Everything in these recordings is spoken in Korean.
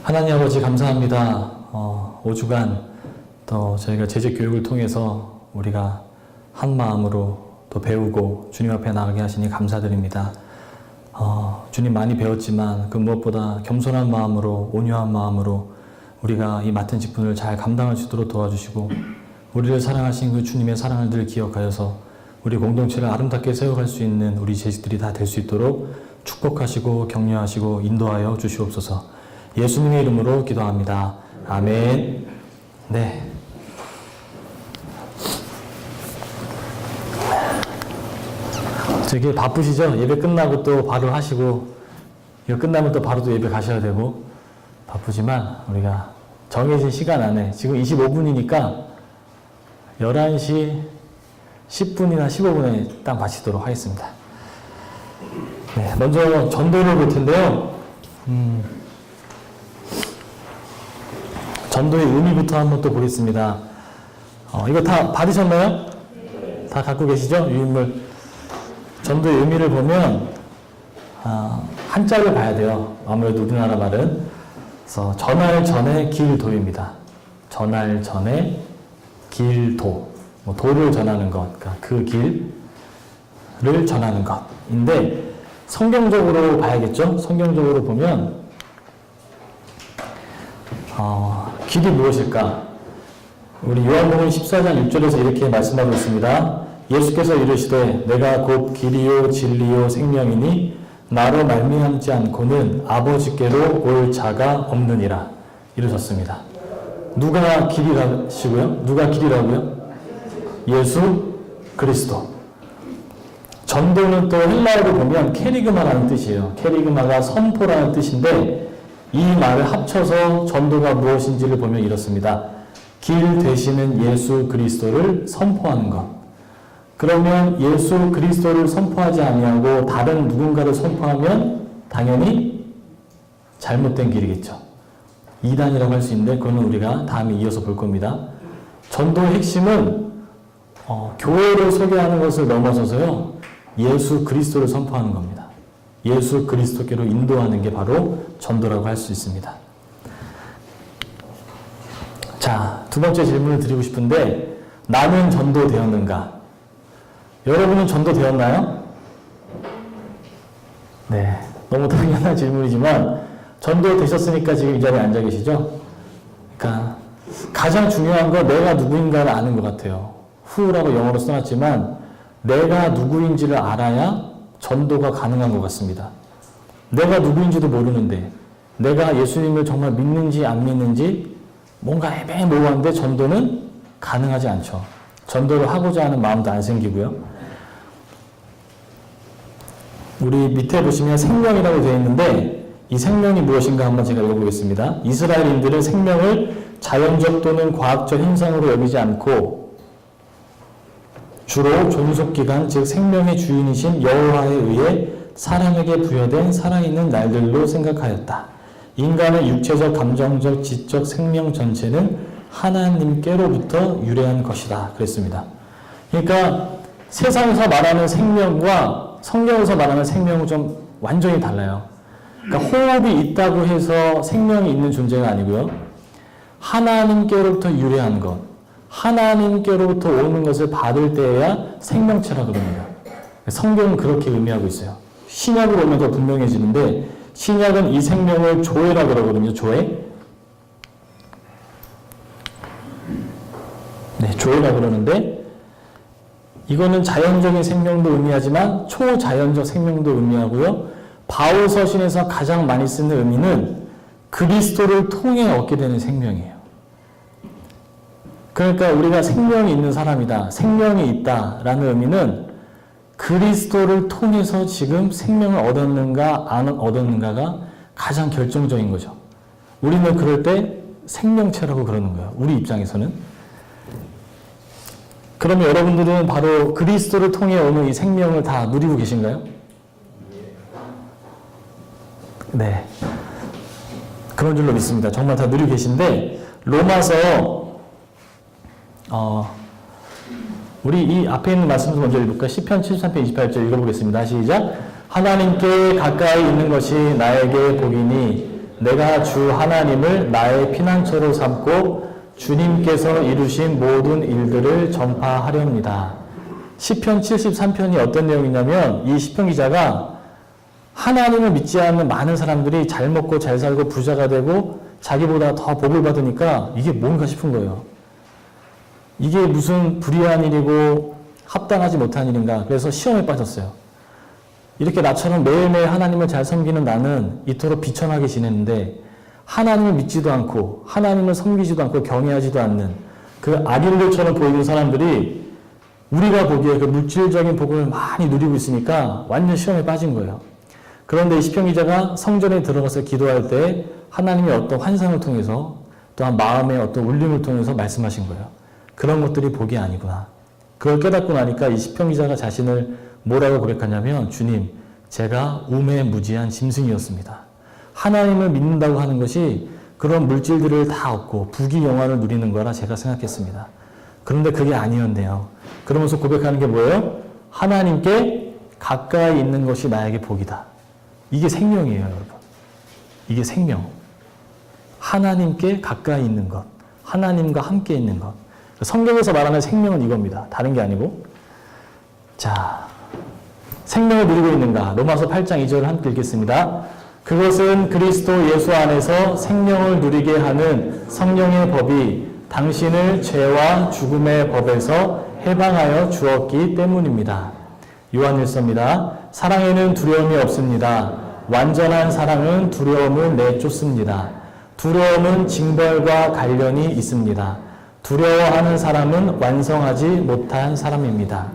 하나님 아버지 감사합니다. 5주간 또 저희가 재직 교육을 통해서 우리가 한 마음으로 또 배우고 주님 앞에 나가게 하시니 감사드립니다. 주님 많이 배웠지만 그 무엇보다 겸손한 마음으로 온유한 마음으로 우리가 이 맡은 직분을 잘 감당할 수 있도록 도와주시고 우리를 사랑하신 그 주님의 사랑을 늘 기억하여서 우리 공동체를 아름답게 세워갈 수 있는 우리 재직들이 다 될 수 있도록 축복하시고 격려하시고 인도하여 주시옵소서. 예수님의 이름으로 기도합니다. 아멘. 네. 되게 바쁘시죠? 예배 끝나고 또 바로 하시고 이거 끝나면 또 바로 또 예배 가셔야 되고 바쁘지만 우리가 정해진 시간 안에 지금 25분이니까 11시 10분이나 15분에 딱 마치도록 하겠습니다. 네, 먼저 전도를 볼 텐데요. 전도의 의미부터 한번 또 보겠습니다. 이거 다 받으셨나요? 다 갖고 계시죠? 유인물. 전도의 의미를 보면 한자를 봐야 돼요. 아무래도 우리나라 말은. 그래서 전할 전의 길도입니다. 전할 전의 길도. 도를 전하는 것, 그러니까 그 길을 전하는 것인데 성경적으로 봐야겠죠? 성경적으로 보면 길이 무엇일까? 우리 요한복음 14장 6절에서 이렇게 말씀하고 있습니다. 예수께서 이르시되 내가 곧 길이요 진리요 생명이니 나로 말미암지 않고는 아버지께로 올 자가 없느니라 이르셨습니다. 누가 길이라시고요? 누가 길이라고요? 예수 그리스도. 전도는 또 헬라어로 보면 케리그마라는 뜻이에요. 케리그마가 선포라는 뜻인데 이 말을 합쳐서 전도가 무엇인지를 보면 이렇습니다. 길 되시는 예수 그리스도를 선포하는 것. 그러면 예수 그리스도를 선포하지 아니하고 다른 누군가를 선포하면 당연히 잘못된 길이겠죠. 이단이라고 할 수 있는데 그거는 우리가 다음에 이어서 볼 겁니다. 전도의 핵심은 교회를 소개하는 것을 넘어서서요. 예수 그리스도를 선포하는 겁니다. 예수 그리스도께로 인도하는 게 바로 전도라고 할 수 있습니다. 자, 두 번째 질문을 드리고 싶은데 나는 전도되었는가? 여러분은 전도되었나요? 네, 너무 당연한 질문이지만 전도되셨으니까 지금 이 자리에 앉아 계시죠? 그러니까 가장 중요한 건 내가 누구인가를 아는 것 같아요. 후라고 영어로 써놨지만 내가 누구인지를 알아야 전도가 가능한 것 같습니다. 내가 누구인지도 모르는데 내가 예수님을 정말 믿는지 안 믿는지 뭔가 애매모호한데 전도는 가능하지 않죠. 전도를 하고자 하는 마음도 안 생기고요. 우리 밑에 보시면 생명이라고 되어 있는데 이 생명이 무엇인가 한번 제가 읽어보겠습니다. 이스라엘인들은 생명을 자연적 또는 과학적 현상으로 여기지 않고 주로 존속기간 즉 생명의 주인이신 여호와에 의해 사람에게 부여된 살아있는 날들로 생각하였다. 인간의 육체적, 감정적, 지적 생명 전체는 하나님께로부터 유래한 것이다. 그랬습니다. 그러니까 세상에서 말하는 생명과 성경에서 말하는 생명은 좀 완전히 달라요. 그러니까 호흡이 있다고 해서 생명이 있는 존재가 아니고요. 하나님께로부터 유래한 것, 하나님께로부터 오는 것을 받을 때에야 생명체라고 그럽니다. 성경은 그렇게 의미하고 있어요. 신약으로 오면 더 분명해지는데 신약은 이 생명을 조회라고 그러거든요. 조회. 네, 조회라고 그러는데 이거는 자연적인 생명도 의미하지만 초자연적 생명도 의미하고요. 바울 서신에서 가장 많이 쓰는 의미는 그리스도를 통해 얻게 되는 생명이에요. 그러니까 우리가 생명이 있는 사람이다, 생명이 있다라는 의미는 그리스도를 통해서 지금 생명을 얻었는가 안 얻었는가가 가장 결정적인 거죠. 우리는 그럴 때 생명체라고 그러는 거예요. 우리 입장에서는. 그러면 여러분들은 바로 그리스도를 통해 오는 이 생명을 다 누리고 계신가요? 네. 그런 줄로 믿습니다. 정말 다 누리고 계신데 로마서 우리 이 앞에 있는 말씀을 먼저 읽을까? 시편 73편 28절 읽어보겠습니다. 시작. 하나님께 가까이 있는 것이 나에게 복이니 내가 주 하나님을 나의 피난처로 삼고 주님께서 이루신 모든 일들을 전파하렵니다. 시편 73편이 어떤 내용이냐면 이 시편 기자가 하나님을 믿지 않는 많은 사람들이 잘 먹고 잘 살고 부자가 되고 자기보다 더 복을 받으니까 이게 뭔가 싶은 거예요. 이게 무슨 불의한 일이고 합당하지 못한 일인가. 그래서 시험에 빠졌어요. 이렇게 나처럼 매일매일 하나님을 잘 섬기는 나는 이토록 비천하게 지냈는데 하나님을 믿지도 않고 하나님을 섬기지도 않고 경외하지도 않는 그 악인들처럼 보이는 사람들이 우리가 보기에 그 물질적인 복을 많이 누리고 있으니까 완전 시험에 빠진 거예요. 그런데 이 시편 기자가 성전에 들어가서 기도할 때 하나님의 어떤 환상을 통해서 또한 마음의 어떤 울림을 통해서 말씀하신 거예요. 그런 것들이 복이 아니구나. 그걸 깨닫고 나니까 이 시편 기자가 자신을 뭐라고 고백하냐면 주님, 제가 우매무지한 짐승이었습니다. 하나님을 믿는다고 하는 것이 그런 물질들을 다 얻고 부귀 영화를 누리는 거라 제가 생각했습니다. 그런데 그게 아니었네요. 그러면서 고백하는 게 뭐예요? 하나님께 가까이 있는 것이 나에게 복이다. 이게 생명이에요, 여러분. 이게 생명. 하나님께 가까이 있는 것. 하나님과 함께 있는 것. 성경에서 말하는 생명은 이겁니다. 다른 게 아니고. 자, 생명을 누리고 있는가? 로마서 8장 2절을 함께 읽겠습니다. 그것은 그리스도 예수 안에서 생명을 누리게 하는 성령의 법이 당신을 죄와 죽음의 법에서 해방하여 주었기 때문입니다. 요한일서입니다. 사랑에는 두려움이 없습니다. 완전한 사랑은 두려움을 내쫓습니다. 두려움은 징벌과 관련이 있습니다. 두려워하는 사람은 완성하지 못한 사람입니다.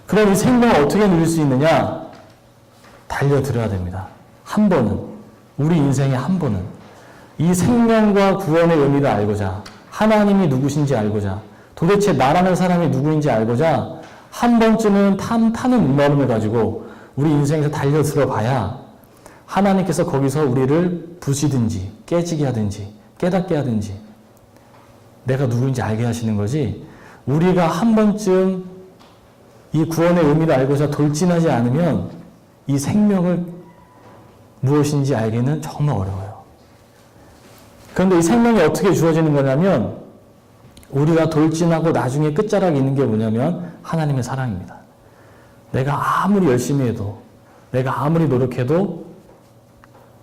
그럼 이 생명을 어떻게 누릴 수 있느냐? 달려들어야 됩니다. 한 번은, 우리 인생의 한 번은 이 생명과 구원의 의미를 알고자, 하나님이 누구신지 알고자, 도대체 나라는 사람이 누구인지 알고자 한 번쯤은 타는 목마름을 가지고 우리 인생에서 달려들어 봐야 하나님께서 거기서 우리를 부시든지 깨지게 하든지 깨닫게 하든지 내가 누구인지 알게 하시는 거지, 우리가 한 번쯤 이 구원의 의미를 알고자 돌진하지 않으면 이 생명을 무엇인지 알기는 정말 어려워요. 그런데 이 생명이 어떻게 주어지는 거냐면 우리가 돌진하고 나중에 끝자락에 있는 게 뭐냐면 하나님의 사랑입니다. 내가 아무리 열심히 해도, 내가 아무리 노력해도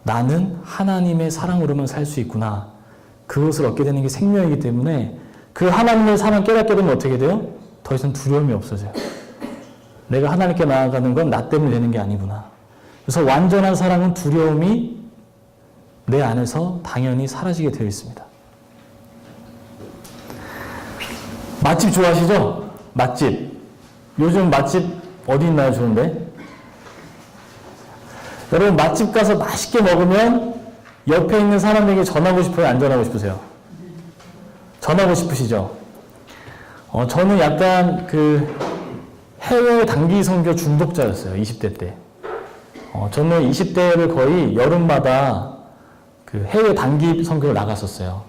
나는 하나님의 사랑으로만 살 수 있구나. 그것을 얻게 되는 게 생명이기 때문에 그 하나님의 사랑 깨닫게 되면 어떻게 돼요? 더 이상 두려움이 없어져요. 내가 하나님께 나아가는 건 나 때문에 되는 게 아니구나. 그래서 완전한 사랑은 두려움이 내 안에서 당연히 사라지게 되어 있습니다. 맛집 좋아하시죠? 맛집. 요즘 맛집 어디 있나요? 좋은데? 여러분 맛집 가서 맛있게 먹으면 옆에 있는 사람에게 전하고 싶어요? 안 전하고 싶으세요? 전하고 싶으시죠? 저는 약간 해외 단기 선교 중독자였어요. 20대 때. 저는 20대를 거의 여름마다 해외 단기 선교를 나갔었어요.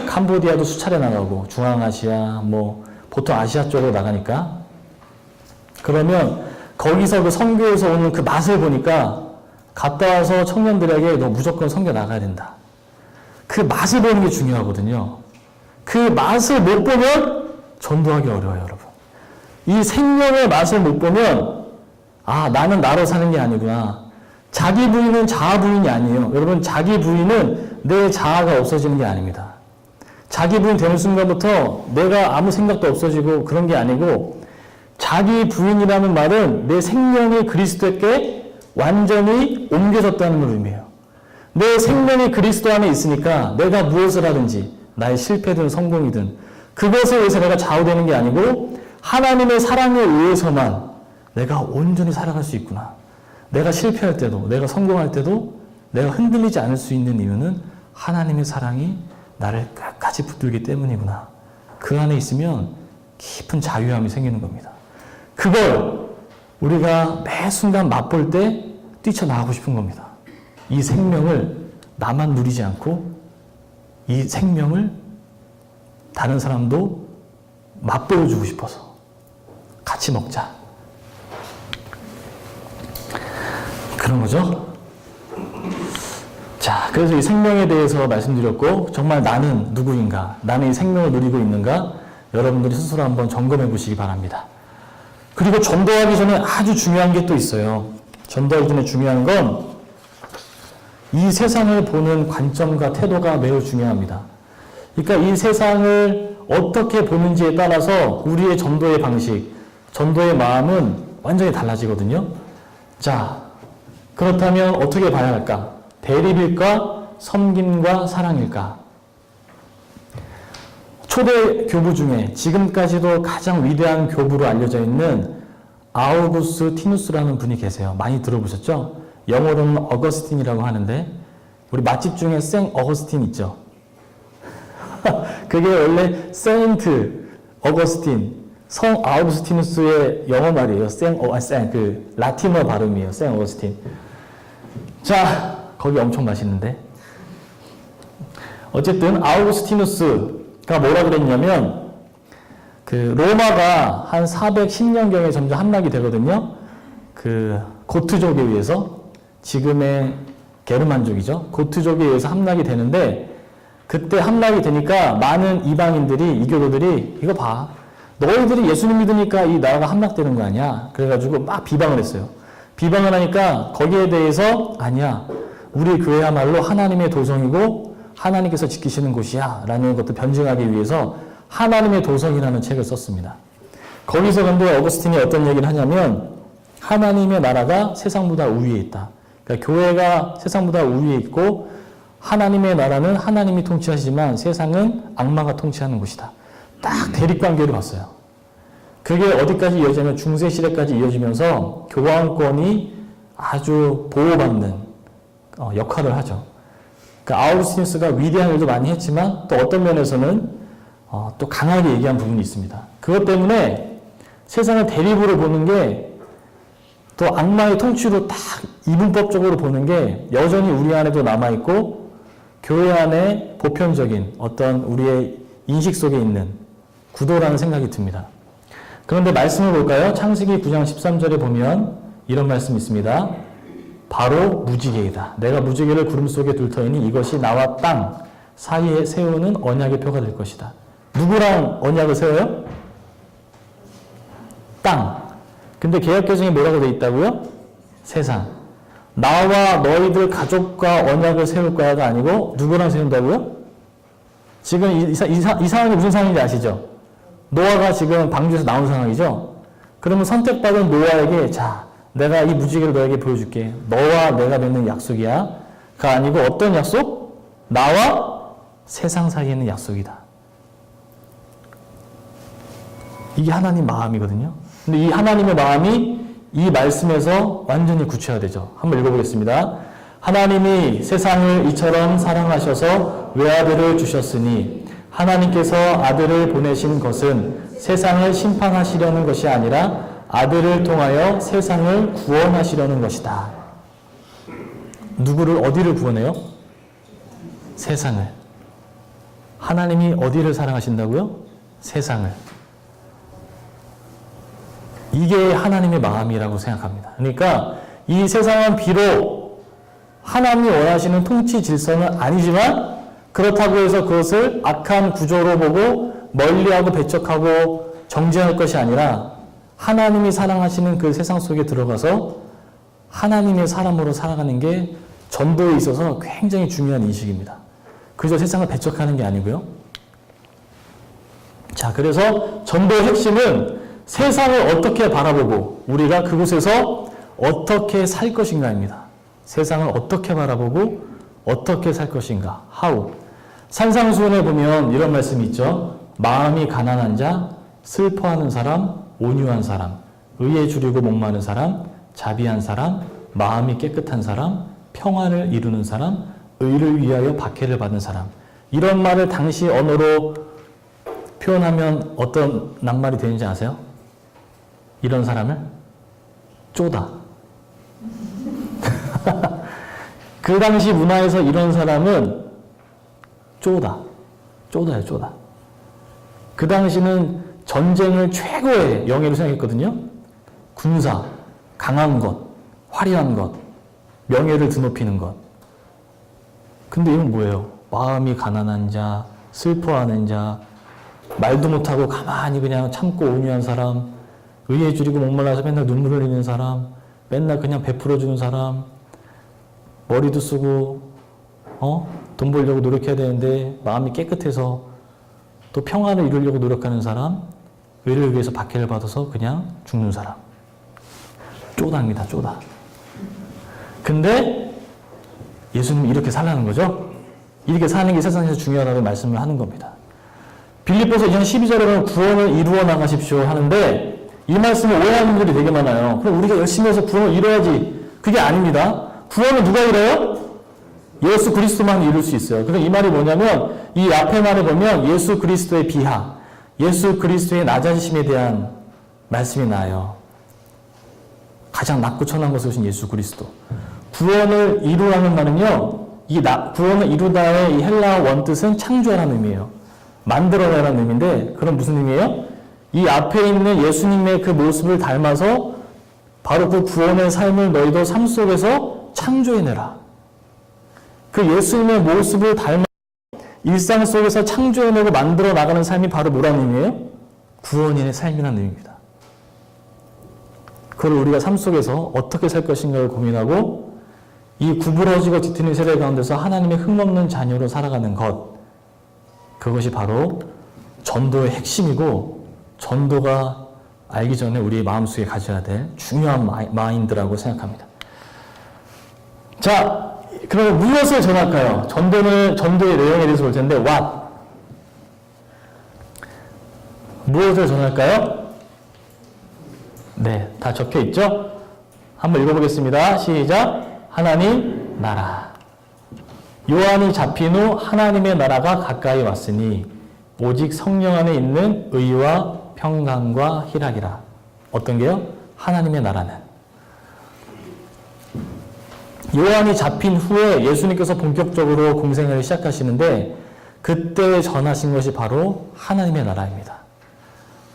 캄보디아도 수차례 나가고, 중앙아시아, 보통 아시아 쪽으로 나가니까. 그러면 거기서 그 선교에서 오는 그 맛을 보니까 갔다 와서 청년들에게 너 무조건 선교 나가야 된다. 그 맛을 보는 게 중요하거든요. 그 맛을 못 보면 전도하기 어려워요, 여러분. 이 생명의 맛을 못 보면 나는 나로 사는 게 아니구나. 자기 부인은 자아 부인이 아니에요. 여러분 자기 부인은 내 자아가 없어지는 게 아닙니다. 자기 부인 되는 순간부터 내가 아무 생각도 없어지고 그런 게 아니고, 자기 부인이라는 말은 내 생명이 그리스도께 완전히 옮겨졌다는 걸 의미해요. 내 생명이 그리스도 안에 있으니까 내가 무엇을 하든지 나의 실패든 성공이든 그것에 의해서 내가 좌우되는 게 아니고 하나님의 사랑에 의해서만 내가 온전히 살아갈 수 있구나. 내가 실패할 때도, 내가 성공할 때도 내가 흔들리지 않을 수 있는 이유는 하나님의 사랑이 나를 끝까지 붙들기 때문이구나. 그 안에 있으면 깊은 자유함이 생기는 겁니다. 그걸 우리가 매 순간 맛볼 때 뛰쳐나가고 싶은 겁니다. 이 생명을 나만 누리지 않고 이 생명을 다른 사람도 맛보여주고 싶어서 같이 먹자. 그런 거죠. 자, 그래서 이 생명에 대해서 말씀드렸고, 정말 나는 누구인가? 나는 이 생명을 누리고 있는가? 여러분들이 스스로 한번 점검해 보시기 바랍니다. 그리고 전도하기 전에 아주 중요한 게 또 있어요. 전도하기 전에 중요한 건 이 세상을 보는 관점과 태도가 매우 중요합니다. 그러니까 이 세상을 어떻게 보는지에 따라서 우리의 전도의 방식, 전도의 마음은 완전히 달라지거든요. 자, 그렇다면 어떻게 봐야 할까? 대립일까? 섬김과 사랑일까? 초대 교부 중에 지금까지도 가장 위대한 교부로 알려져 있는 아우구스티누스라는 분이 계세요. 많이 들어보셨죠? 영어로는 어거스틴이라고 하는데 우리 맛집 중에 생 어거스틴 있죠? 그게 원래 세인트 어거스틴, 성 아우구스티누스의 영어 말이에요. 그 라틴어 발음이에요. 생 어거스틴. 자, 거기 엄청 맛있는데. 어쨌든 아우구스티누스가 뭐라 그랬냐면 그 로마가 한 410년경에 점점 함락이 되거든요. 그 고트족에 의해서, 지금의 게르만족이죠. 고트족에 의해서 함락이 되는데, 그때 함락이 되니까 많은 이방인들이, 이교도들이 이거 봐, 너희들이 예수님 믿으니까 이 나라가 함락되는 거 아니야? 그래가지고 막 비방을 했어요. 비방을 하니까 거기에 대해서 아니야, 우리 교회야말로 하나님의 도성이고 하나님께서 지키시는 곳이야 라는 것도 변증하기 위해서 하나님의 도성이라는 책을 썼습니다. 거기서 근데 어거스틴이 어떤 얘기를 하냐면 하나님의 나라가 세상보다 우위에 있다. 그러니까 교회가 세상보다 우위에 있고 하나님의 나라는 하나님이 통치하시지만 세상은 악마가 통치하는 곳이다. 딱 대립관계를 봤어요. 그게 어디까지 이어지냐면 중세시대까지 이어지면서 교황권이 아주 보호받는 역할을 하죠. 그러니까 아우구스티누스가 위대한 일도 많이 했지만 또 어떤 면에서는 또 강하게 얘기한 부분이 있습니다. 그것 때문에 세상을 대립으로 보는 게, 또 악마의 통치로 딱 이분법적으로 보는 게 여전히 우리 안에도 남아있고 교회 안에 보편적인 어떤 우리의 인식 속에 있는 구도라는 생각이 듭니다. 그런데 말씀을 볼까요? 창세기 9장 13절에 보면 이런 말씀이 있습니다. 바로 무지개이다. 내가 무지개를 구름 속에 둘 터이니 이것이 나와 땅 사이에 세우는 언약의 표가 될 것이다. 누구랑 언약을 세워요? 땅. 근데 개역개정에 뭐라고 되어 있다고요? 세상. 나와 너희들 가족과 언약을 세울 거야가 아니고 누구랑 세운다고요? 지금 이 상황이 무슨 상황인지 아시죠? 노아가 지금 방주에서 나온 상황이죠? 그러면 선택받은 노아에게, 자, 내가 이 무지개를 너에게 보여줄게. 너와 내가 맺는 약속이야. 가 아니고 어떤 약속? 나와 세상 사이에 있는 약속이다. 이게 하나님 마음이거든요. 근데 이 하나님의 마음이 이 말씀에서 완전히 구체화되죠. 한번 읽어보겠습니다. 하나님이 세상을 이처럼 사랑하셔서 외아들을 주셨으니 하나님께서 아들을 보내신 것은 세상을 심판하시려는 것이 아니라 아들을 통하여 세상을 구원하시려는 것이다. 누구를, 어디를 구원해요? 세상을. 하나님이 어디를 사랑하신다고요? 세상을. 이게 하나님의 마음이라고 생각합니다. 그러니까 이 세상은 비록 하나님이 원하시는 통치 질서는 아니지만 그렇다고 해서 그것을 악한 구조로 보고 멀리하고 배척하고 정죄할 것이 아니라 하나님이 사랑하시는 그 세상 속에 들어가서 하나님의 사람으로 살아가는 게 전도에 있어서 굉장히 중요한 인식입니다. 그저 세상을 배척하는 게 아니고요. 자, 그래서 전도의 핵심은 세상을 어떻게 바라보고 우리가 그곳에서 어떻게 살 것인가입니다. 세상을 어떻게 바라보고 어떻게 살 것인가. How. 산상수훈에 보면 이런 말씀이 있죠. 마음이 가난한 자, 슬퍼하는 사람, 온유한 사람, 의에 주리고 목마른 사람, 자비한 사람, 마음이 깨끗한 사람, 평화를 이루는 사람, 의를 위하여 박해를 받는 사람. 이런 말을 당시 언어로 표현하면 어떤 낱말이 되는지 아세요? 이런 사람을 쪼다. 그 당시 문화에서 이런 사람은 쪼다. 쪼다예요, 쪼다. 그 당시는 전쟁을 최고의 영예로 생각했거든요. 군사, 강한 것, 화려한 것, 명예를 드높이는 것. 근데 이건 뭐예요? 마음이 가난한 자, 슬퍼하는 자, 말도 못하고 가만히 그냥 참고 온유한 사람, 의에 줄이고 목말라서 맨날 눈물 흘리는 사람, 맨날 그냥 베풀어주는 사람, 머리도 쓰고 돈 벌려고 노력해야 되는데 마음이 깨끗해서 또 평안을 이루려고 노력하는 사람, 의를 위해서 박해를 받아서 그냥 죽는 사람. 쪼다입니다, 쪼다. 근데 예수님이 이렇게 살라는 거죠. 이렇게 사는 게 세상에서 중요하다고 말씀을 하는 겁니다. 빌립보서 2장 12절에 보면 구원을 이루어 나가십시오 하는데 이 말씀을 오해하는 분들이 되게 많아요. 그럼 우리가 열심히 해서 구원을 이뤄야지. 그게 아닙니다. 구원을 누가 이뤄요? 예수 그리스도만 이룰 수 있어요. 그래서 이 말이 뭐냐면 이 앞에 말을 보면 예수 그리스도의 비하, 예수 그리스도의 낮아지심에 대한 말씀이 나와요. 가장 낮고 천한 것을 오신 예수 그리스도. 구원을 이루라는 말은요, 구원을 이루다의 이 헬라어 원뜻은 창조하라는 의미예요. 만들어내라는 의미인데, 그럼 무슨 의미예요? 이 앞에 있는 예수님의 그 모습을 닮아서 바로 그 구원의 삶을 너희도 삶 속에서 창조해내라. 그 예수님의 모습을 닮아 일상 속에서 창조해내고 만들어 나가는 삶이 바로 뭐라는 의미예요? 구원인의 삶이라는 의미입니다. 그걸 우리가 삶 속에서 어떻게 살 것인가를 고민하고 이 구부러지고 뒤틀린 세대 가운데서 하나님의 흠없는 자녀로 살아가는 것, 그것이 바로 전도의 핵심이고 전도가 알기 전에 우리의 마음속에 가져야 될 중요한 마인드라고 생각합니다. 자, 그럼 무엇을 전할까요? 전도의 내용에 대해서 볼 텐데, what? 무엇을 전할까요? 네, 다 적혀 있죠? 한번 읽어보겠습니다. 시작. 하나님 나라. 요한이 잡힌 후 하나님의 나라가 가까이 왔으니 오직 성령 안에 있는 의와 평강과 희락이라. 어떤 게요? 하나님의 나라는. 요한이 잡힌 후에 예수님께서 본격적으로 공생애를 시작하시는데 그때 전하신 것이 바로 하나님의 나라입니다.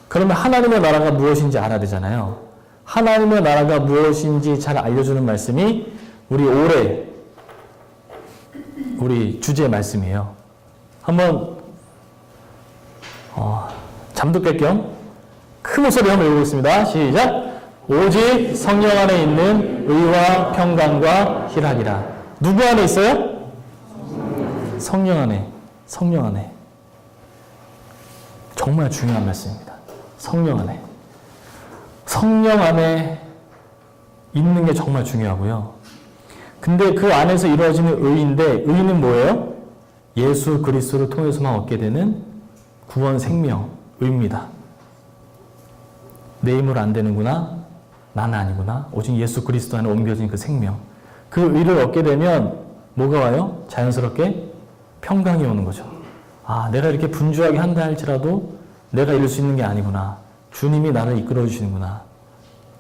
그러면 하나님의 나라가 무엇인지 알아야 되잖아요. 하나님의 나라가 무엇인지 잘 알려주는 말씀이 우리 주제의 말씀이에요. 한번 잠도 겸 큰 목소리 한번 읽어보겠습니다. 시작. 오직 성령 안에 있는 의와 평강과 희락이라. 누구 안에 있어요? 성령 안에. 성령 안에. 정말 중요한 말씀입니다. 성령 안에. 성령 안에 있는 게 정말 중요하고요. 근데 그 안에서 이루어지는 의인데, 의는 뭐예요? 예수 그리스도를 통해서만 얻게 되는 구원 생명, 의입니다. 내 힘으로 안 되는구나. 나는 아니구나. 오직 예수 그리스도 안에 옮겨진 그 생명. 그 의를 얻게 되면 뭐가 와요? 자연스럽게 평강이 오는 거죠. 아, 내가 이렇게 분주하게 한다 할지라도 내가 이룰 수 있는 게 아니구나. 주님이 나를 이끌어 주시는구나.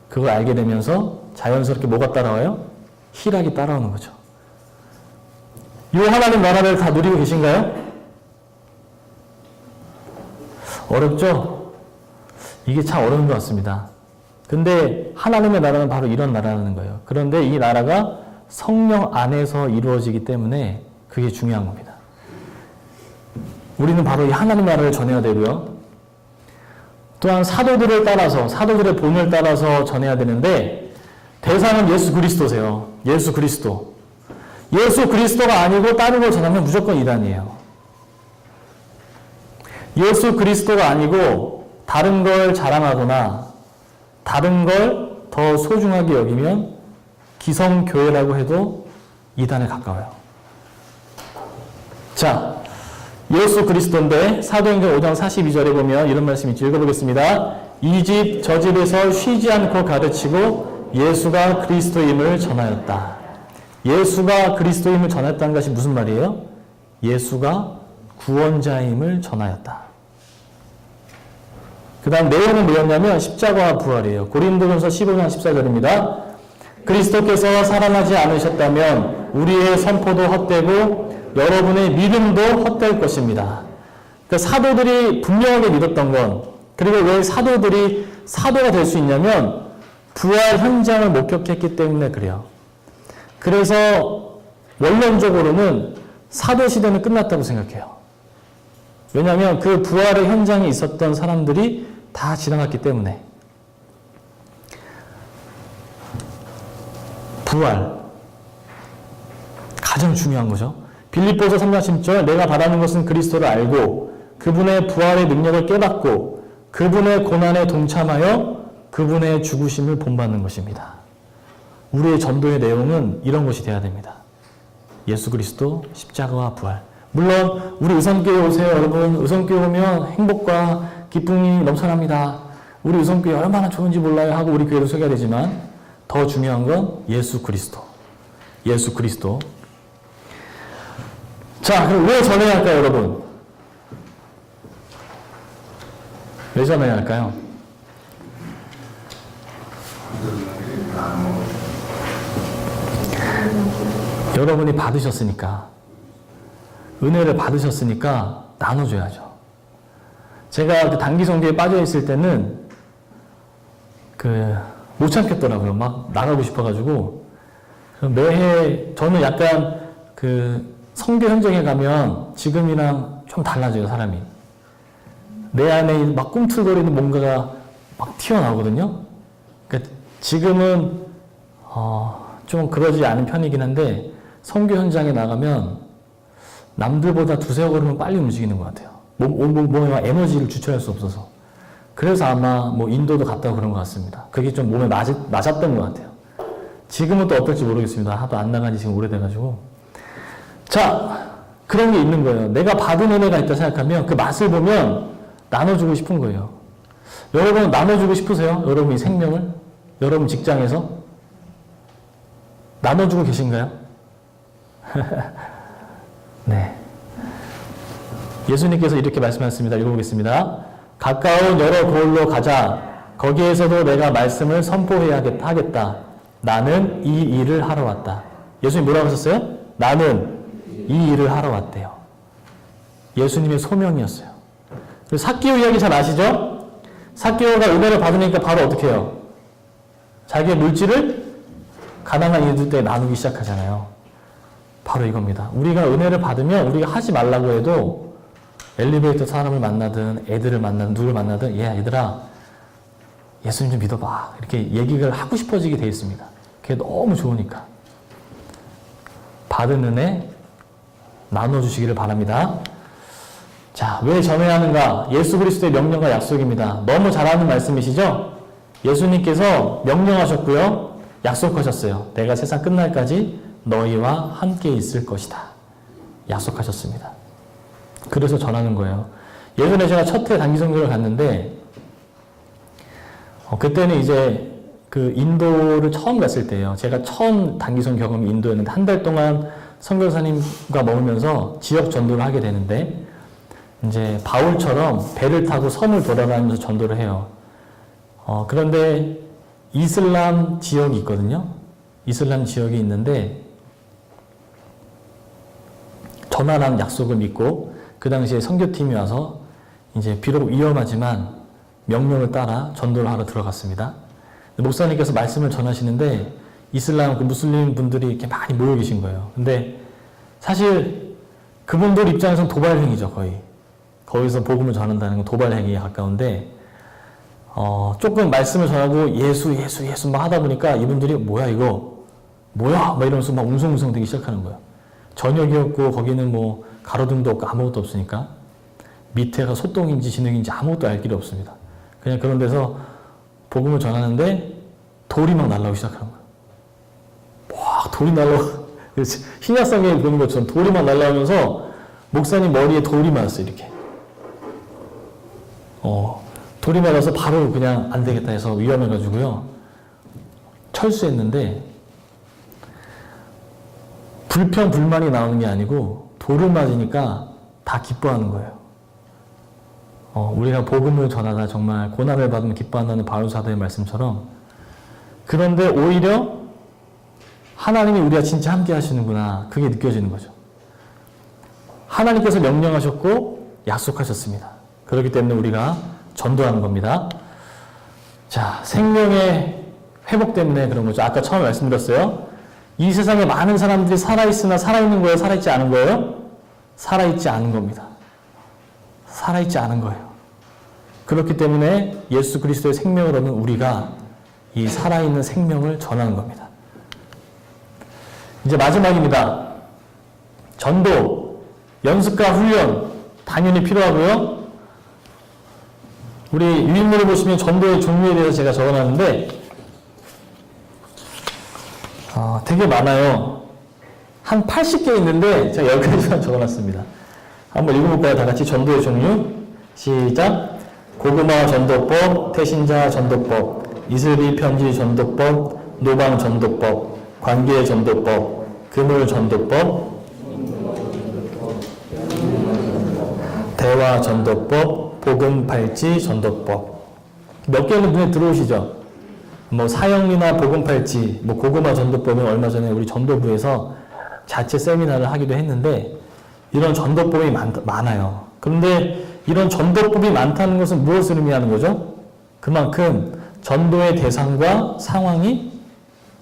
그걸 알게 되면서 자연스럽게 뭐가 따라와요? 희락이 따라오는 거죠. 이 하나님 나라를 다 누리고 계신가요? 어렵죠? 이게 참 어려운 것 같습니다. 근데 하나님의 나라는 바로 이런 나라라는 거예요. 그런데 이 나라가 성령 안에서 이루어지기 때문에 그게 중요한 겁니다. 우리는 바로 이 하나님의 나라를 전해야 되고요. 또한 사도들을 따라서, 사도들의 본을 따라서 전해야 되는데 대상은 예수 그리스도세요. 예수 그리스도. 예수 그리스도가 아니고 다른 걸 전하면 무조건 이단이에요. 예수 그리스도가 아니고 다른 걸 자랑하거나 다른 걸 더 소중하게 여기면 기성교회라고 해도 이단에 가까워요. 자, 예수 그리스도인데 사도행전 5장 42절에 보면 이런 말씀이 있죠. 읽어보겠습니다. 이 집 저 집에서 쉬지 않고 가르치고 예수가 그리스도임을 전하였다. 예수가 그리스도임을 전하였다는 것이 무슨 말이에요? 예수가 구원자임을 전하였다. 그 다음 내용은 뭐였냐면 십자가와 부활이에요. 고린도전서 15장 14절입니다. 그리스도께서 살아나지 않으셨다면 우리의 선포도 헛되고 여러분의 믿음도 헛될 것입니다. 그러니까 사도들이 분명하게 믿었던 건, 그리고 왜 사도들이 사도가 될 수 있냐면 부활 현장을 목격했기 때문에 그래요. 그래서 원론적으로는 사도 시대는 끝났다고 생각해요. 왜냐하면 그 부활의 현장에 있었던 사람들이 다 지나갔기 때문에. 부활. 가장 중요한 거죠. 빌립보서 3장 10절 내가 바라는 것은 그리스도를 알고 그분의 부활의 능력을 깨닫고 그분의 고난에 동참하여 그분의 죽으심을 본받는 것입니다. 우리의 전도의 내용은 이런 것이 되어야 됩니다. 예수 그리스도 십자가와 부활. 물론 우리 의성교회 오세요. 여러분 의성교회 오면 행복과 기쁨이 넘쳐납니다. 우리 의성교회 얼마나 좋은지 몰라요 하고 우리 교회를 소개해야 되지만 더 중요한 건 예수 그리스도. 예수 그리스도. 자, 그럼 왜 전해야 할까요, 여러분? 왜 전해야 할까요? 여러분이 받으셨으니까, 은혜를 받으셨으니까 나눠줘야죠. 제가 그 단기 선교에 빠져 있을 때는 못 참겠더라고요. 막 나가고 싶어가지고 매해 저는 약간 선교 현장에 가면 지금이랑 좀 달라져요, 사람이. 내 안에 막 꿈틀거리는 뭔가가 막 튀어나오거든요. 그러니까 지금은 좀 그러지 않은 편이긴 한데 선교 현장에 나가면 남들보다 두세 걸음은 빨리 움직이는 것 같아요. 몸에 에너지를 주체할 수 없어서. 그래서 아마 인도도 갔다고 그런 것 같습니다. 그게 좀 몸에 맞았던 것 같아요. 지금은 또 어떨지 모르겠습니다. 하도 안 나간 지 지금 오래돼가지고. 자, 그런 게 있는 거예요. 내가 받은 은혜가 있다 생각하면 그 맛을 보면 나눠주고 싶은 거예요. 여러분 나눠주고 싶으세요? 여러분이 생명을? 여러분 직장에서? 나눠주고 계신가요? 네. 예수님께서 이렇게 말씀하셨습니다. 읽어보겠습니다. 가까운 여러 고을로 가자. 거기에서도 내가 말씀을 선포해야 하겠다. 나는 이 일을 하러 왔다. 예수님 뭐라고 하셨어요? 나는 이 일을 하러 왔대요. 예수님의 소명이었어요. 그리고 삭개오 이야기 잘 아시죠? 삭개오가 은혜를 받으니까 바로 어떻게 해요? 자기의 물질을 가난한 이들한테 나누기 시작하잖아요. 바로 이겁니다. 우리가 은혜를 받으면 우리가 하지 말라고 해도 엘리베이터 사람을 만나든 애들을 만나든 누굴 만나든 얘들아 예수님 좀 믿어봐. 이렇게 얘기를 하고 싶어지게 되어 있습니다. 그게 너무 좋으니까. 받은 은혜 나눠주시기를 바랍니다. 자, 왜 전해야 하는가? 예수 그리스도의 명령과 약속입니다. 너무 잘하는 말씀이시죠? 예수님께서 명령하셨고요. 약속하셨어요. 내가 세상 끝날까지 너희와 함께 있을 것이다. 약속하셨습니다. 그래서 전하는 거예요. 예전에 제가 첫 해 단기 선교를 갔는데 그때는 이제 인도를 처음 갔을 때예요. 제가 처음 단기 선교 경험이 인도였는데 한 달 동안 선교사님과 머물면서 지역 전도를 하게 되는데 이제 바울처럼 배를 타고 섬을 돌아다니면서 전도를 해요. 그런데 이슬람 지역이 있거든요. 이슬람 지역이 있는데 전하라는 약속을 믿고 그 당시에 선교팀이 와서 이제 비록 위험하지만 명령을 따라 전도를 하러 들어갔습니다. 목사님께서 말씀을 전하시는데 이슬람 무슬림 분들이 이렇게 많이 모여 계신 거예요. 근데 사실 그분들 입장에서는 도발행위죠, 거의. 거기서 복음을 전한다는 건 도발행위에 가까운데 조금 말씀을 전하고 예수 막 하다 보니까 이분들이 뭐야 이거 뭐야 막 이러면서 막 웅성웅성 되기 시작하는 거예요. 저녁이었고 거기는 가로등도 없고 아무것도 없으니까 밑에가 소똥인지 진흙인지 아무것도 알 길이 없습니다. 그냥 그런 데서 복음을 전하는데 돌이 막 날라오기 시작하는 거예요. 막 돌이 날라오고 신약성경에 보는 것처럼 돌이 막 날라오면서 목사님 머리에 돌이 맞았어요. 이렇게 돌이 맞아서 바로 그냥 안 되겠다 해서 위험해가지고요 철수했는데 불평 불만이 나오는 게 아니고 돌을 맞으니까 다 기뻐하는 거예요. 우리가 복음을 전하다 정말 고난을 받으면 기뻐한다는 바울 사도의 말씀처럼 그런데 오히려 하나님이 우리와 진짜 함께 하시는구나 그게 느껴지는 거죠. 하나님께서 명령하셨고 약속하셨습니다. 그렇기 때문에 우리가 전도하는 겁니다. 자, 생명의 회복 때문에 그런 거죠. 아까 처음에 말씀드렸어요. 이 세상에 많은 사람들이 살아있으나 살아있는 거예요? 살아있지 않은 거예요? 살아있지 않은 겁니다. 살아있지 않은 거예요. 그렇기 때문에 예수 그리스도의 생명을 얻는 우리가 이 살아있는 생명을 전하는 겁니다. 이제 마지막입니다. 전도, 연습과 훈련 당연히 필요하고요. 우리 유인물을 보시면 전도의 종류에 대해서 제가 적어놨는데 되게 많아요. 한 80개 있는데 제가 10가지만 적어놨습니다. 한번 읽어볼까요? 다 같이 전도의 종류. 시작. 고구마 전도법, 태신자 전도법, 이슬비 편지 전도법, 노방 전도법, 관계 전도법, 그물 전도법, 대화 전도법, 복음 발지 전도법. 몇 개는 눈에 들어오시죠? 뭐 사형리나 복음 발지, 뭐 고구마 전도법은 얼마 전에 우리 전도부에서 자체 세미나를 하기도 했는데 이런 전도법이 많아요. 그런데 이런 전도법이 많다는 것은 무엇을 의미하는 거죠? 그만큼 전도의 대상과 상황이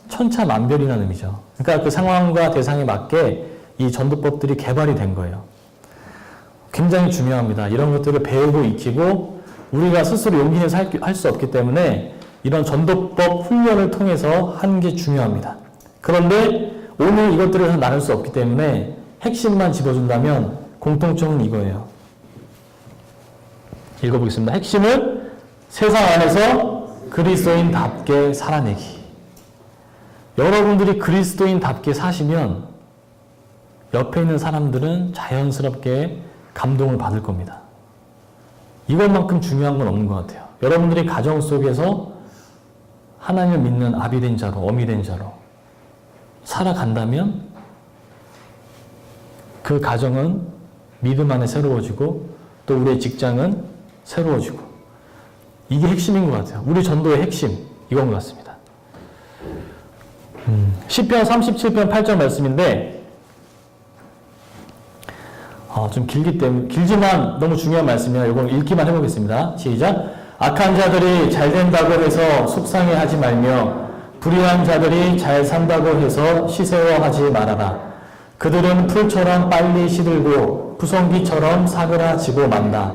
천차만별이라는 의미죠. 그러니까 그 상황과 대상에 맞게 이 전도법들이 개발이 된 거예요. 굉장히 중요합니다. 이런 것들을 배우고 익히고 우리가 스스로 용기 내서 할 수 없기 때문에 이런 전도법 훈련을 통해서 하는 게 중요합니다. 그런데 오늘 이것들을 나눌 수 없기 때문에 핵심만 집어준다면 공통점은 이거예요. 읽어보겠습니다. 핵심은 세상 안에서 그리스도인답게 살아내기. 여러분들이 그리스도인답게 사시면 옆에 있는 사람들은 자연스럽게 감동을 받을 겁니다. 이것만큼 중요한 건 없는 것 같아요. 여러분들이 가정 속에서 하나님을 믿는 아비 된 자로, 어미 된 자로 살아간다면 그 가정은 믿음 안에 새로워지고 또 우리의 직장은 새로워지고 이게 핵심인 것 같아요. 우리 전도의 핵심 이건 것 같습니다. 시편 37편 8절 말씀인데 좀 길지만 너무 중요한 말씀이라 이거 읽기만 해보겠습니다. 시작. 악한 자들이 잘 된다고 해서 속상해하지 말며 불의한 자들이 잘 산다고 해서 시세워하지 말아라. 그들은 풀처럼 빨리 시들고 푸성기처럼 사그라지고 만다.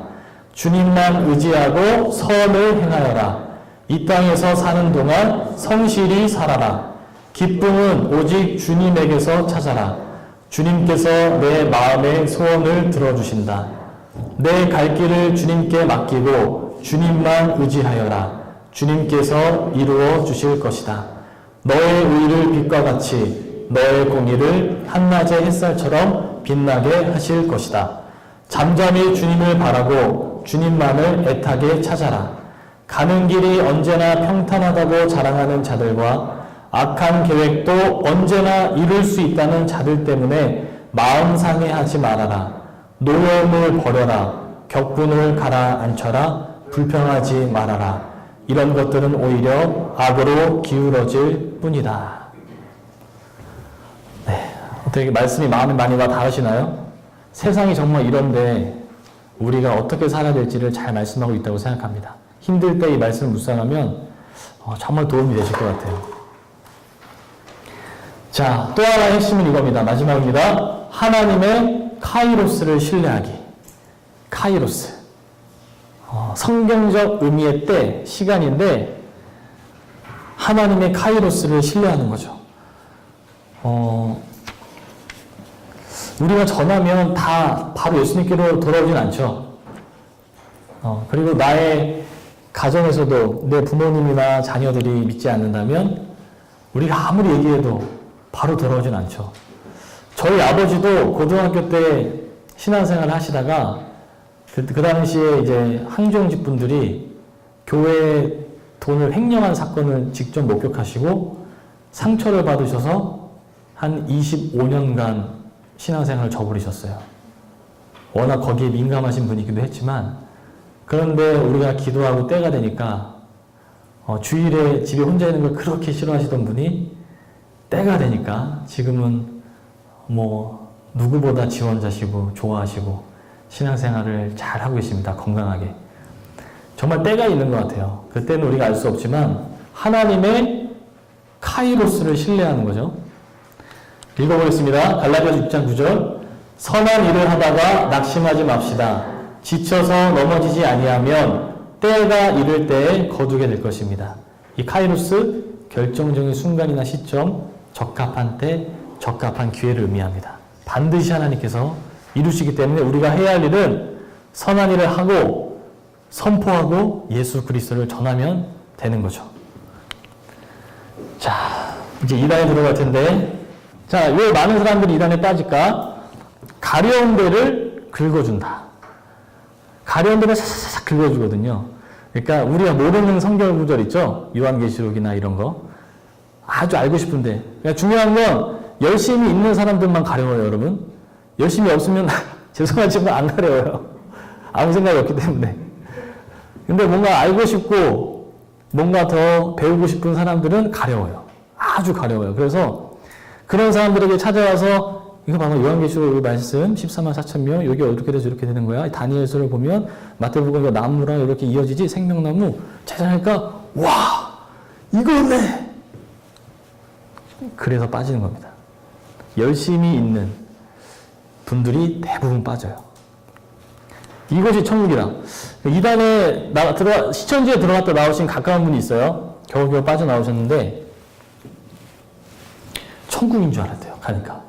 주님만 의지하고 선을 행하여라. 이 땅에서 사는 동안 성실히 살아라. 기쁨은 오직 주님에게서 찾아라. 주님께서 내 마음의 소원을 들어주신다. 내 갈 길을 주님께 맡기고 주님만 의지하여라. 주님께서 이루어 주실 것이다. 너의 의를 빛과 같이 너의 공의를 한낮의 햇살처럼 빛나게 하실 것이다. 잠잠히 주님을 바라고 주님만을 애타게 찾아라. 가는 길이 언제나 평탄하다고 자랑하는 자들과 악한 계획도 언제나 이룰 수 있다는 자들 때문에 마음 상해하지 말아라. 노여움을 버려라. 격분을 가라앉혀라. 불평하지 말아라. 이런 것들은 오히려 악으로 기울어질 뿐이다. 네, 어떻게 말씀이 마음에 많이 와 닿으시나요? 세상이 정말 이런데 우리가 어떻게 살아야 될지를 잘 말씀하고 있다고 생각합니다. 힘들 때 이 말씀을 묵상하면 정말 도움이 되실 것 같아요. 자, 또 하나의 핵심은 이겁니다. 마지막입니다. 하나님의 카이로스를 신뢰하기. 카이로스. 성경적 의미의 때, 시간인데 하나님의 카이로스를 신뢰하는 거죠. 우리가 전하면 다 바로 예수님께로 돌아오진 않죠. 그리고 나의 가정에서도 내 부모님이나 자녀들이 믿지 않는다면 우리가 아무리 얘기해도 바로 돌아오진 않죠. 저희 아버지도 고등학교 때 신앙생활을 하시다가 그 당시에 이제 항정집 분들이 교회 돈을 횡령한 사건을 직접 목격하시고 상처를 받으셔서 한 25년간 신앙생활을 저버리셨어요. 워낙 거기에 민감하신 분이기도 했지만 그런데 우리가 기도하고 때가 되니까 주일에 집에 혼자 있는 걸 그렇게 싫어하시던 분이 때가 되니까 지금은 뭐 누구보다 지원자시고 좋아하시고 신앙생활을 잘 하고 계십니다. 건강하게. 정말 때가 있는 것 같아요. 그때는 우리가 알 수 없지만 하나님의 카이로스를 신뢰하는 거죠. 읽어보겠습니다. 갈라디아서 6장 9절. 선한 일을 하다가 낙심하지 맙시다. 지쳐서 넘어지지 아니하면 때가 이를 때에 거두게 될 것입니다. 이 카이로스, 결정적인 순간이나 시점, 적합한 때, 적합한 기회를 의미합니다. 반드시 하나님께서 이루시기 때문에 우리가 해야 할 일은 선한 일을 하고 선포하고 예수 그리스도를 전하면 되는 거죠. 자, 이제 2단에 들어갈 텐데, 자, 왜 많은 사람들이 2단에 빠질까? 가려운 데를 긁어준다. 가려운 데를 사사삭 긁어주거든요. 그러니까 우리가 모르는 성경 구절 있죠? 요한계시록이나 이런 거. 아주 알고 싶은데. 그러니까 중요한 건 열심히 있는 사람들만 가려워요, 여러분. 열심히 없으면 죄송하지만 안 가려워요. 아무 생각이 없기 때문에. 근데 뭔가 알고 싶고 뭔가 더 배우고 싶은 사람들은 가려워요. 아주 가려워요. 그래서 그런 사람들에게 찾아와서 이거 봐봐, 요한계시록 말씀 14만 4천 명, 여기 어떻게 돼서 이렇게 되는 거야? 다니엘서를 보면 마태복음 이거 나무랑 이렇게 이어지지, 생명나무. 찾아보니까 와, 이거네. 그래서 빠지는 겁니다. 열심히 있는 분들이 대부분 빠져요. 이것이 천국이다. 이단에 시천지에 들어갔다 나오신 가까운 분이 있어요. 겨우겨우 빠져나오셨는데 천국인 줄 알았대요. 가니까.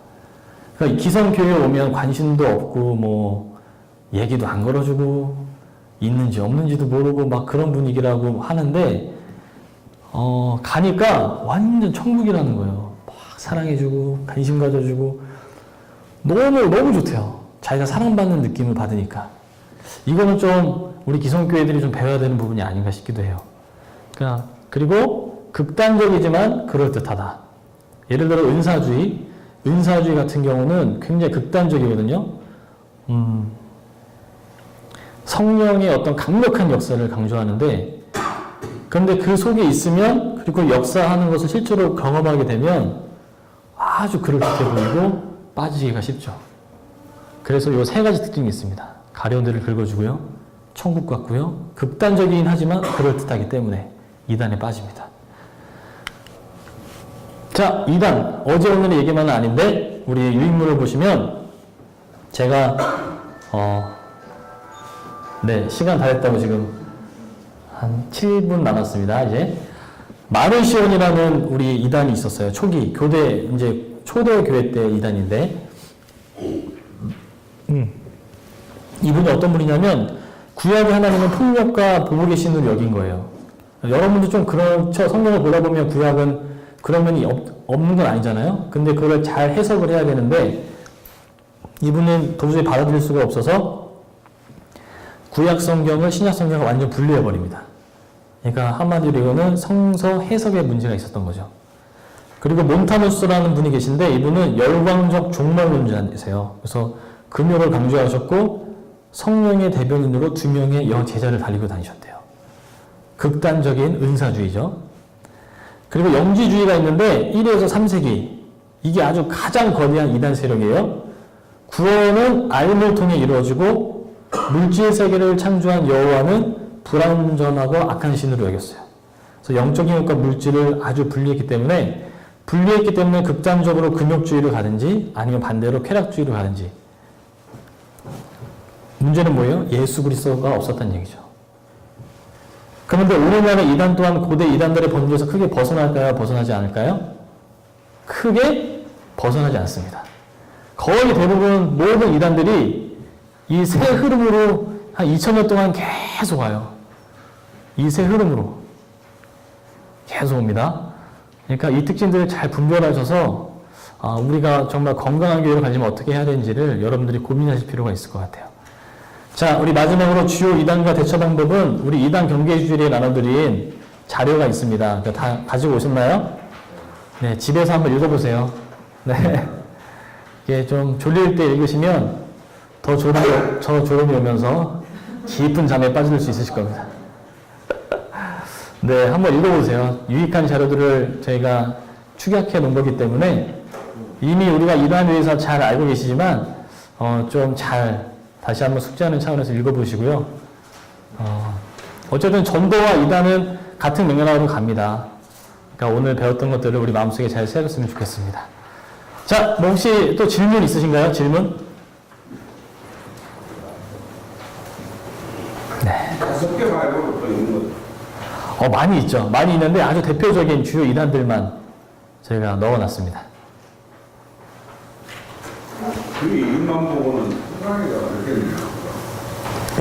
그러니까 기성교회에 오면 관심도 없고 뭐 얘기도 안 걸어주고 있는지 없는지도 모르고 막 그런 분위기라고 하는데 가니까 완전 천국이라는 거예요. 막 사랑해주고 관심 가져주고 너무 좋대요. 자기가 사랑받는 느낌을 받으니까. 이거는 좀 우리 기성교회들이 좀 배워야 되는 부분이 아닌가 싶기도 해요. 그리고 극단적이지만 그럴듯하다. 예를 들어 은사주의 같은 경우는 굉장히 극단적이거든요. 성령의 어떤 강력한 역사를 강조하는데, 그런데 그 속에 있으면, 그리고 역사하는 것을 실제로 경험하게 되면 아주 그럴듯해 보이고 빠지기가 쉽죠. 그래서 이 세 가지 특징이 있습니다. 가려운 데를 긁어주고요, 천국 같고요, 극단적이긴 하지만 그럴듯하기 때문에 2단에 빠집니다. 자, 2단. 어제 오늘의 얘기만은 아닌데, 우리 유인물을 보시면, 제가, 시간 다 됐다고 지금 한 7분 남았습니다, 이제. 마르시온이라는 우리 2단이 있었어요. 초기, 초대교회 때 2단인데, 이분이 어떤 분이냐면, 구약의 하나님은 폭력과 보복의 신으로 여긴 거예요. 여러분도 좀 그렇죠. 성경을 보다 보면 구약은 그런 면이 없는 건 아니잖아요. 근데 그걸 잘 해석을 해야 되는데 이분은 도저히 받아들일 수가 없어서 구약 성경을 신약 성경과 완전 분리해 버립니다. 그러니까 한마디로 이거는 성서 해석에 문제가 있었던 거죠. 그리고 몬타누스라는 분이 계신데 이분은 열광적 종말론자이세요. 그래서 금욕을 강조하셨고 성령의 대변인으로 2명의 여제자를 달리고 다니셨대요. 극단적인 은사주의죠. 그리고 영지주의가 있는데 1에서 3세기, 이게 아주 가장 거대한 이단 세력이에요. 구원은 알을 통해 이루어지고 물질 세계를 창조한 여호와는 불완전하고 악한 신으로 여겼어요. 그래서 영적인 것과 물질을 아주 분리했기 때문에 극단적으로 금욕주의를 가든지 아니면 반대로 쾌락주의를 가든지. 문제는 뭐예요? 예수 그리스도가 없었다는 얘기죠. 그런데 오늘날의 이단 또한 고대 이단들의 범죄에서 크게 벗어날까요? 벗어나지 않을까요? 크게 벗어나지 않습니다. 거의 대부분 모든 이단들이 이 새 흐름으로 한 2000년 동안 계속 와요. 이 새 흐름으로 계속 옵니다. 그러니까 이 특징들을 잘 분별하셔서 우리가 정말 건강한 교회를 가지면 어떻게 해야 되는지를 여러분들이 고민하실 필요가 있을 것 같아요. 자, 우리 마지막으로 주요 이단과 대처 방법은 우리 이단 경계주일에 나눠드린 자료가 있습니다. 다 가지고 오셨나요? 네, 집에서 한번 읽어보세요. 네. 이게 좀 졸릴 때 읽으시면 더 졸음이 오면서 깊은 잠에 빠질 수 있으실 겁니다. 네, 한번 읽어보세요. 유익한 자료들을 저희가 축약해 놓은 거기 때문에 이미 우리가 이단에 대해서 잘 알고 계시지만 좀 잘 다시 한번 숙지하는 차원에서 읽어보시고요. 어쨌든 전도와 이단은 같은 맥락으로 갑니다. 그러니까 오늘 배웠던 것들을 우리 마음속에 잘 새겼으면 좋겠습니다. 자, 뭐 혹시 또 질문 있으신가요? 질문? 많이 있죠. 많이 있는데 아주 대표적인 주요 이단들만 저희가 넣어놨습니다. 그 이름만 보고는 상황이가 어떻겠네요.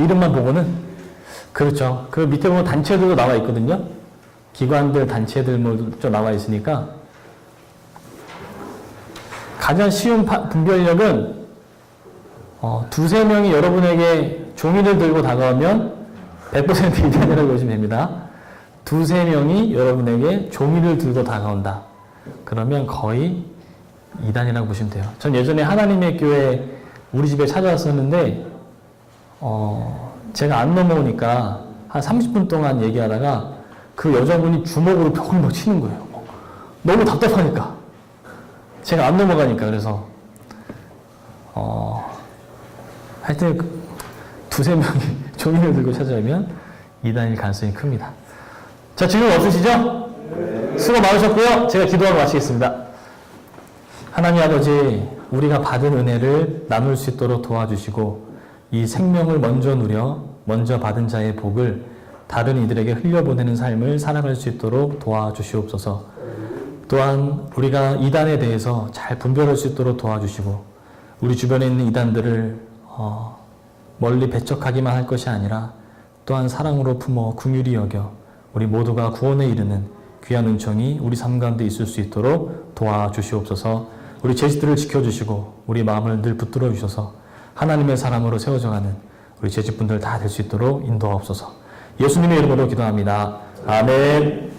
이름만 보고는 그렇죠. 그 밑에 보면 단체들도 나와 있거든요. 기관들, 단체들 뭐좀 나와 있으니까 가장 쉬운 분별력은 두세 명이 여러분에게 종이를 들고 다가오면 100% 이단이라고 보시면 됩니다. 두세 명이 여러분에게 종이를 들고 다가온다. 그러면 거의 이단이라고 보시면 돼요. 전 예전에 하나님의 교회 우리 집에 찾아왔었는데 제가 안 넘어오니까 한 30분 동안 얘기하다가 그 여자분이 주먹으로 벽을 막 치는 거예요. 너무 답답하니까. 제가 안 넘어가니까. 그래서 하여튼 두세 명이 종이를 들고 찾아오면 이단일 가능성이 큽니다. 자, 질문 없으시죠? 수고 많으셨고요. 제가 기도하고 마치겠습니다. 하나님 아버지, 우리가 받은 은혜를 나눌 수 있도록 도와주시고 이 생명을 먼저 누려 먼저 받은 자의 복을 다른 이들에게 흘려보내는 삶을 살아갈 수 있도록 도와주시옵소서. 또한 우리가 이단에 대해서 잘 분별할 수 있도록 도와주시고 우리 주변에 있는 이단들을 멀리 배척하기만 할 것이 아니라 또한 사랑으로 품어 긍휼히 여겨 우리 모두가 구원에 이르는 귀한 은총이 우리 삶 가운데 있을 수 있도록 도와주시옵소서. 우리 제자들을 지켜주시고 우리 마음을 늘 붙들어 주셔서 하나님의 사람으로 세워져가는 우리 제자분들 다 될 수 있도록 인도하옵소서. 예수님의 이름으로 기도합니다. 아멘.